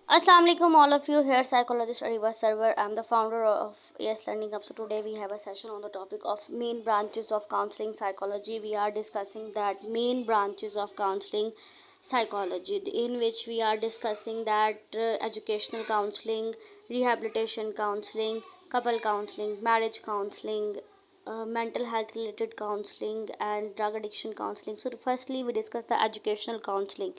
Assalamu alaikum all of you. Here psychologist Ariba Server. I'm the founder of AS Learning Hub. So today we have a session on the topic of main branches of counseling psychology. We are discussing that main branches of counseling psychology, in which we are discussing that educational counseling, rehabilitation counseling, couple counseling, marriage counseling, mental health related counseling and drug addiction counseling. So firstly we discuss the educational counseling.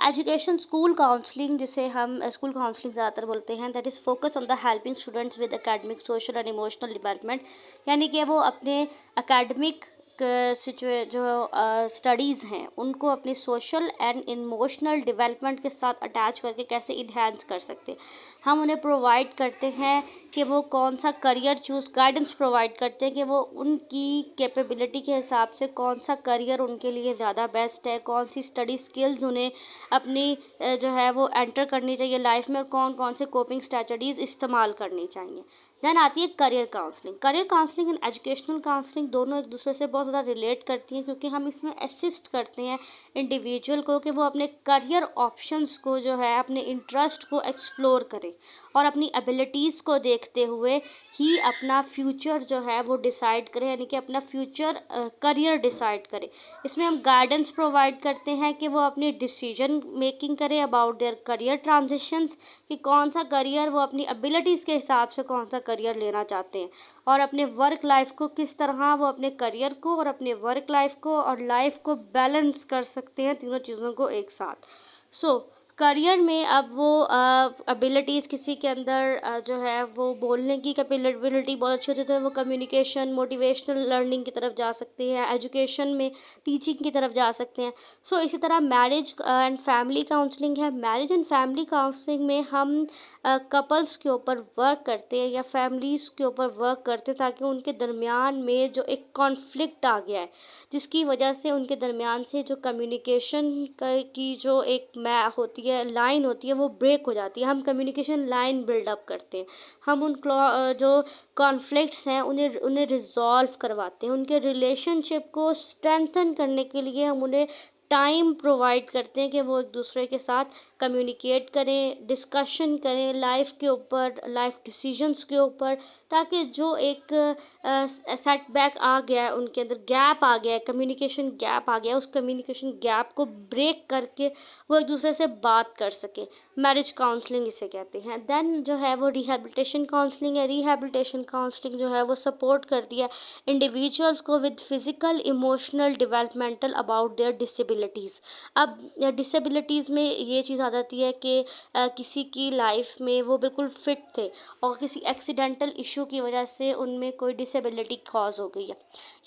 Education school counselling, जिसे हम school counselling ज़्यादातर बोलते हैं, that is focus on the helping students with academic social and emotional development. यानी कि वो अपने academic जो स्टडीज़ हैं उनको अपनी सोशल एंड इमोशनल डेवलपमेंट के साथ अटैच करके कैसे इन्हेंस कर सकते हैं। हम उन्हें प्रोवाइड करते हैं कि वो कौन सा करियर चूज़, गाइडेंस प्रोवाइड करते हैं कि वो उनकी कैपेबिलिटी के हिसाब से कौन सा करियर उनके लिए ज़्यादा बेस्ट है, कौन सी स्टडी स्किल्स उन्हें अपनी जो है वो एंटर करनी चाहिए लाइफ में, और कौन कौन से कोपिंग स्ट्रैटेजीज़ इस्तेमाल करनी चाहिए। देन आती है career counselling. Career counselling and educational counselling दोनों एक दूसरे से बहुत ज़्यादा रिलेट करती हैं, क्योंकि हम इसमें असिस्ट करते हैं इंडिविजुअल को कि वो अपने करियर ऑप्शंस को जो है, अपने इंटरेस्ट को एक्सप्लोर करें और अपनी एबिलिटीज़ को देखते हुए ही अपना फ्यूचर जो है वो डिसाइड करें, यानी कि अपना फ्यूचर करियर डिसाइड करें। इसमें हम गाइडेंस प्रोवाइड करते हैं कि वो अपनी डिसीजन मेकिंग करें अबाउट देयर करियर ट्रांजिशंस, कि कौन सा करियर वो अपनी एबिलिटीज़ के हिसाब से कौन सा करियर लेना चाहते हैं, और अपने वर्क लाइफ को किस तरह वो अपने करियर को और अपने वर्क लाइफ को और लाइफ को बैलेंस कर सकते हैं, तीनों चीज़ों को एक साथ। सो करियर में अब वो एबिलिटीज़ किसी के अंदर जो है वो बोलने की कैपेबिलिटी बहुत अच्छी होती है, तो वो कम्युनिकेशन, मोटिवेशनल लर्निंग की तरफ जा सकते हैं, एजुकेशन में टीचिंग की तरफ जा सकते हैं। सो इसी तरह मैरिज एंड फैमिली काउंसलिंग है। मैरिज एंड फैमिली काउंसलिंग में हम कपल्स के ऊपर वर्क करते हैं या फैमिलीज़ के ऊपर वर्क करते हैं, ताकि उनके दरमियान में जो एक कॉन्फ्लिक्ट आ गया है, जिसकी वजह से उनके दरमियान से जो कम्युनिकेशन की जो एक होती है, लाइन होती है, वो ब्रेक हो जाती है। हम कम्युनिकेशन लाइन बिल्डअप करते हैं, हम उन जो कॉन्फ्लिक्ट्स हैं उन्हें उन्हें रिजॉल्व करवाते हैं। उनके रिलेशनशिप को स्ट्रेंथन करने के लिए हम उन्हें टाइम प्रोवाइड करते हैं कि वो एक दूसरे के साथ कम्युनिकेट करें, डिस्कशन करें लाइफ के ऊपर, लाइफ डिसीजंस के ऊपर, ताकि जो एक सेटबैक आ गया है उनके अंदर, गैप आ गया है, कम्युनिकेशन गैप आ गया है, उस कम्युनिकेशन गैप को ब्रेक करके वो एक दूसरे से बात कर सके। मैरिज काउंसलिंग इसे कहते हैं। देन जो है वो रिहैबिलिटेशन काउंसलिंग है। रिहैबिलिटेशन काउंसलिंग जो है वो सपोर्ट करती है इंडिविजुअल्स को with physical, emotional, developmental about their disabilities. अब डिसेबिलिटीज़ में ये चीज़ आ जाती है कि किसी की लाइफ में वो बिल्कुल फिट थे और किसी एक्सीडेंटल इशू की वजह से उनमें कोई डिसेबिलिटी कॉज हो गई है,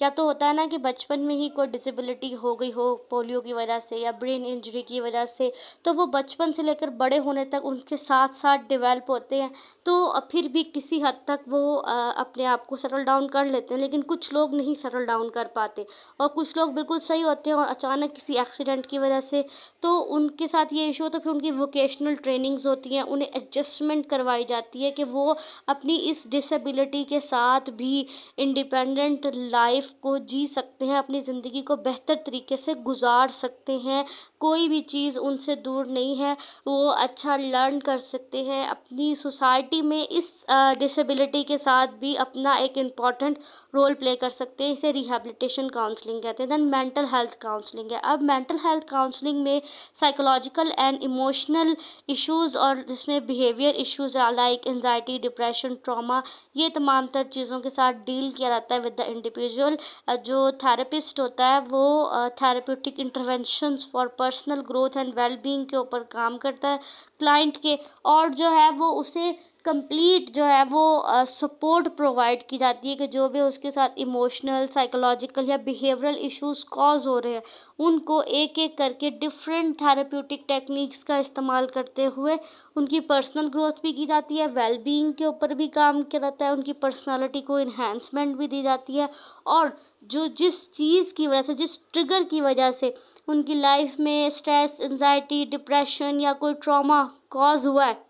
या तो होता है ना कि बचपन में ही कोई डिसेबिलिटी हो गई हो पोलियो की वजह से या ब्रेन इंजरी की वजह से, तो वो बचपन से लेकर बड़े होने तक उनके साथ साथ डेवलप होते हैं। तो फिर भी किसी हद तक वो अपने आप को सेटल डाउन कर लेते हैं, लेकिन कुछ लोग नहीं सेटल डाउन कर पाते, और कुछ लोग बिल्कुल सही होते हैं और अचानक किसी एक्सीडेंट की वजह से तो उनके साथ ये इशू होता है। फिर उनकी वोकेशनल ट्रेनिंग्स होती हैं, उन्हें एडजस्टमेंट करवाई जाती है कि वो अपनी इस डिसेबिलिटी के साथ भी इंडिपेंडेंट लाइफ को जी सकते हैं, अपनी ज़िंदगी को बेहतर तरीके से गुजार सकते हैं, कोई भी चीज़ उनसे दूर नहीं है, वो अच्छा लर्न कर सकते हैं, अपनी सोसाइटी में इस डिसेबिलिटी के साथ भी अपना एक इम्पॉर्टेंट रोल प्ले कर सकते हैं। इसे रिहैबिलिटेशन काउंसलिंग कहते हैं। देन मेंटल हेल्थ काउंसलिंग है। अब मेंटल हेल्थ काउंसलिंग में साइकोलॉजिकल एंड इमोशनल इश्यूज़, और जिसमें behaviour issues like anxiety, depression, trauma, ये तमाम तर चीज़ों के साथ डील किया जाता है विद द इंडिविजुअल। जो थेरेपिस्ट होता है वो therapeutic interventions for personal growth and wellbeing के ऊपर काम करता है क्लाइंट के, और जो है वो उसे कंप्लीट जो है वो सपोर्ट प्रोवाइड की जाती है कि जो भी उसके साथ इमोशनल, साइकोलॉजिकल या बिहेवियरल इश्यूज़ कॉज हो रहे हैं, उनको एक एक करके डिफरेंट थेरेप्यूटिक टेक्निक्स का इस्तेमाल करते हुए उनकी पर्सनल ग्रोथ भी की जाती है, वेलबींग के ऊपर भी काम किया जाता है, उनकी पर्सनालिटी को इन्हेंसमेंट भी दी जाती है, और जो जिस चीज़ की वजह से, जिस ट्रिगर की वजह से उनकी लाइफ में स्ट्रेस, एंजाइटी, डिप्रेशन या कोई ट्रॉमा कॉज हुआ है,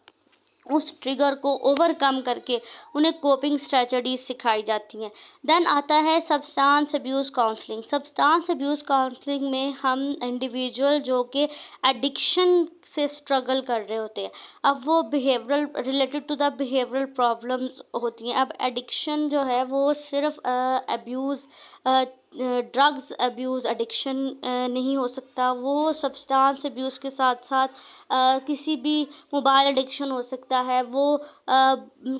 उस ट्रिगर को ओवरकम करके उन्हें कोपिंग स्ट्रेटजीज सिखाई जाती हैं। देन आता है substance abuse counselling. Substance abuse counselling में हम इंडिविजुअल जो कि एडिक्शन से स्ट्रगल कर रहे होते हैं, अब वो behavioural related to the behavioural problems होती हैं। अब एडिक्शन जो है वो सिर्फ अब्यूज़ ड्रग्स अब्यूज़ एडिक्शन नहीं हो सकता, वो सब्सटेंस अब्यूज़ के साथ साथ किसी भी मोबाइल एडिक्शन हो सकता है, वो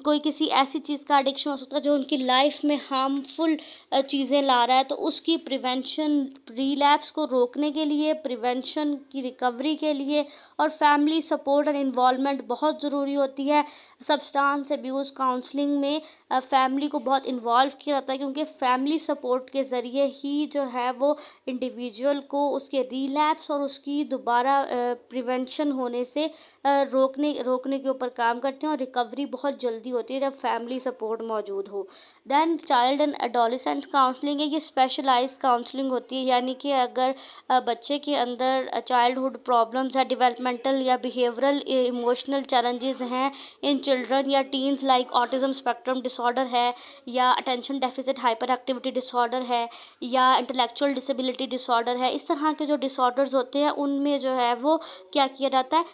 कोई किसी ऐसी चीज़ का एडिक्शन हो सकता है जो उनकी लाइफ में हार्मफुल चीज़ें ला रहा है। तो उसकी प्रिवेंशन, रिलैप्स को रोकने के लिए, प्रिवेंशन की रिकवरी के लिए और फैमिली सपोर्ट एंड इन्वॉल्वमेंट बहुत ज़रूरी होती है। सब्सटेंस अब्यूज़ काउंसलिंग में फैमिली को बहुत इन्वॉल्व किया जाता है, क्योंकि फैमिली सपोर्ट के ज़रिए ही जो है वो इंडिविजुअल को उसके रिलैप्स और उसकी दोबारा प्रिवेंशन होने से रोकने के ऊपर काम करते हैं, और रिकवरी बहुत जल्दी होती है जब फैमिली सपोर्ट मौजूद हो। Then child and adolescent counselling है, ये स्पेशलाइज्ड काउंसलिंग होती है, यानी कि अगर बच्चे के अंदर चाइल्डहुड प्रॉब्लम्स है, डेवलपमेंटल या बिहेवियरल इमोशनल चैलेंजेस हैं इन चिल्ड्रन या teens, like autism spectrum disorder है, या attention deficit hyper activity disorder है, या इंटेलेक्चुअल डिसेबिलिटी डिसऑर्डर है, इस तरह के जो डिसऑर्डर्स होते हैं उनमें जो है वो क्या किया जाता है,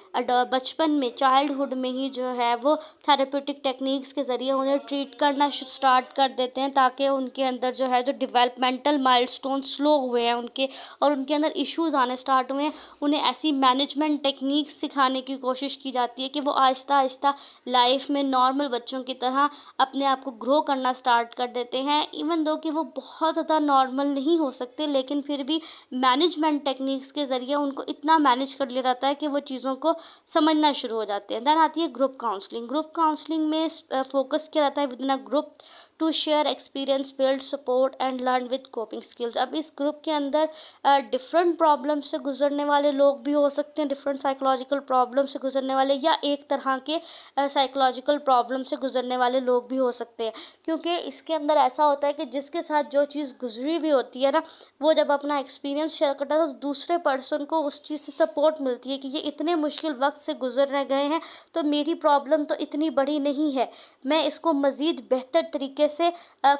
बचपन में, चाइल्डहुड में ही जो है वो थेरेप्यूटिक टेक्निक्स के ज़रिए उन्हें ट्रीट करना स्टार्ट कर देते हैं, ताकि उनके अंदर जो है जो डेवलपमेंटल माइलस्टोन स्लो हुए हैं उनके, और उनके अंदर इश्यूज आने स्टार्ट हुए हैं, उन्हें ऐसी मैनेजमेंट टेक्निक्स सिखाने की कोशिश की जाती है कि वो आहिस्ता आहिस्ता लाइफ में नॉर्मल बच्चों की तरह अपने आप को ग्रो करना स्टार्ट कर देते हैं। इवन दो कि वो बहुत ज़्यादा नॉर्मल नहीं हो सकते, लेकिन फिर भी मैनेजमेंट टेक्निक्स के ज़रिए उनको इतना मैनेज कर लिया जाता है कि वो चीज़ों को समझना शुरू हो जाते हैं। देन आती है ग्रुप काउंसलिंग। ग्रुप काउंसलिंग में फोकस किया जाता है with in a group to share experience, build support and learn with coping skills. अब इस ग्रुप के अंदर डिफरेंट प्रॉब्लम से गुजरने वाले लोग भी हो सकते हैं, डिफरेंट साइकोलॉजिकल प्रॉब्लम से गुजरने वाले, या एक तरह के साइकोलॉजिकल प्रॉब्लम से गुजरने वाले लोग भी हो सकते हैं, क्योंकि इसके अंदर ऐसा होता है कि जिसके साथ जो चीज़ गुजरी भी होती है ना, वो जब अपना एक्सपीरियंस शेयर करता है तो दूसरे पर्सन को उस चीज़ से सपोर्ट मिलती है कि ये इतने मुश्किल वक्त से गुजर रह गए हैं, तो मेरी प्रॉब्लम तो इतनी बड़ी नहीं है, मैं इसको मज़ीद बेहतर तरीके से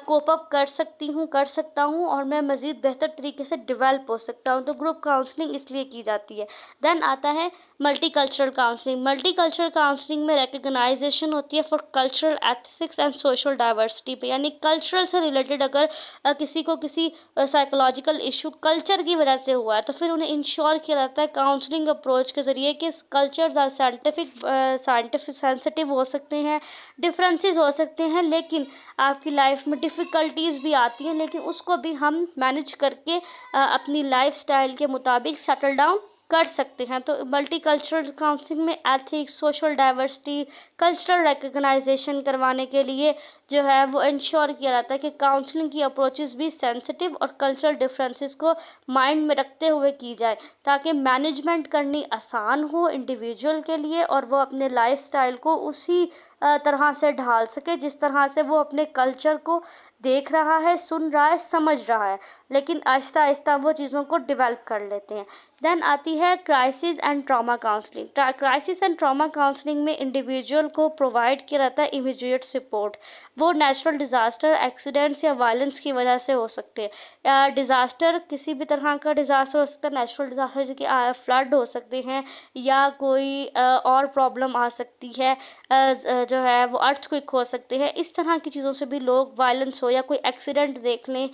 कोप अप कर सकती हूँ, कर सकता हूँ, और मैं मज़ीद बेहतर तरीके से डेवलप हो सकता हूँ। तो ग्रुप काउंसलिंग इसलिए की जाती है। देन आता है मल्टीकल्चरल काउंसलिंग। मल्टीकल्चरल काउंसलिंग में रिकग्नाइजेशन होती है for cultural ethics and social diversity पे, यानी कल्चरल से रिलेटेड अगर किसी को किसी साइकोलॉजिकल इशू कल्चर की वजह से हुआ है, तो फिर उन्हें इंश्योर किया जाता है काउंसलिंग अप्रोच के ज़रिए कि कल्चर्स आर साइंटिफिक सेंसिटिव हो सकते हैं, डिफरेंसेस हो सकते हैं, लेकिन आपकी लाइफ में डिफ़िकल्टीज़ भी आती हैं, लेकिन उसको भी हम मैनेज करके अपनी लाइफ स्टाइल के मुताबिक सेटल डाउन कर सकते हैं। तो मल्टीकल्चरल काउंसलिंग में ethics, social diversity, cultural recognisation करवाने के लिए जो है वो इंश्योर किया जाता है कि काउंसलिंग की अप्रोचेस भी सेंसिटिव और कल्चरल डिफरेंसेस को माइंड में रखते हुए की जाए, ताकि मैनेजमेंट करनी आसान हो इंडिविजुअल के लिए, और वो अपने लाइफ स्टाइल को उसी तरह से ढाल सके जिस तरह से वो अपने कल्चर को देख रहा है, सुन रहा है, समझ रहा है, लेकिन आहिस्ता आहिस्ता वो चीज़ों को डेवलप कर लेते हैं। देन आती है crisis and trauma counselling. Crisis and trauma counselling में इंडिविजुअल को प्रोवाइड किया जाता है इमीडिएट सपोर्ट। वो नेचुरल डिज़ास्टर, एक्सीडेंट्स या वायलेंस की वजह से हो सकते हैं। डिज़ास्टर किसी भी तरह का डिज़ास्टर हो सकता है, नेचुरल डिज़ास्टर जैसे कि फ्लड हो सकते हैं, या कोई और प्रॉब्लम आ सकती है, जो है वो अर्थक्वेक हो सकते हैं। इस तरह की चीज़ों से भी लोग, वायलेंस हो या कोई एक्सीडेंट देख लें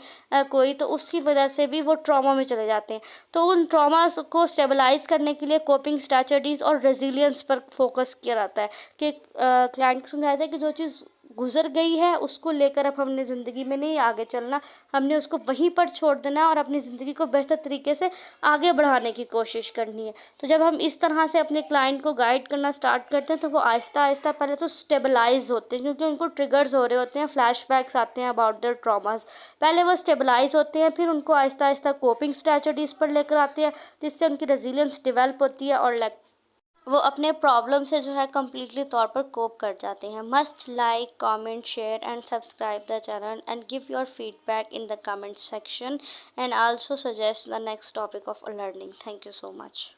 कोई, तो उसकी वजह से भी वो ट्रॉमा में चले जाते हैं। तो उन ट्रॉमास को स्टेबलाइज करने के लिए कोपिंग स्ट्रैटेजीज और रेजिलियंस पर फोकस किया जाता है कि क्लाइंट को समझाया जाए कि जो चीज़ गुजर गई है उसको लेकर अब हमने ज़िंदगी में नहीं आगे चलना, हमने उसको वहीं पर छोड़ देना है और अपनी ज़िंदगी को बेहतर तरीके से आगे बढ़ाने की कोशिश करनी है। तो जब हम इस तरह से अपने क्लाइंट को गाइड करना स्टार्ट करते हैं, तो वो आहिस्ता आहिस्ता पहले तो स्टेबलाइज होते हैं, क्योंकि उनको ट्रिगर्स हो रहे होते हैं, फ्लैशबैक्स आते हैं अबाउट देयर ट्रॉमास। पहले वो स्टेबलाइज होते हैं, फिर उनको आहिस्ता आहिस्ता कोपिंग स्ट्रैटेजीज पर लेकर आते हैं, जिससे उनकी रेजिलियंस डेवलप होती है और वो अपने प्रॉब्लम से जो है कम्प्लीटली तौर पर कोप कर जाते हैं। Must like, comment, share and subscribe the channel and give your feedback in the comment section and also suggest the next topic of learning. Thank you so much.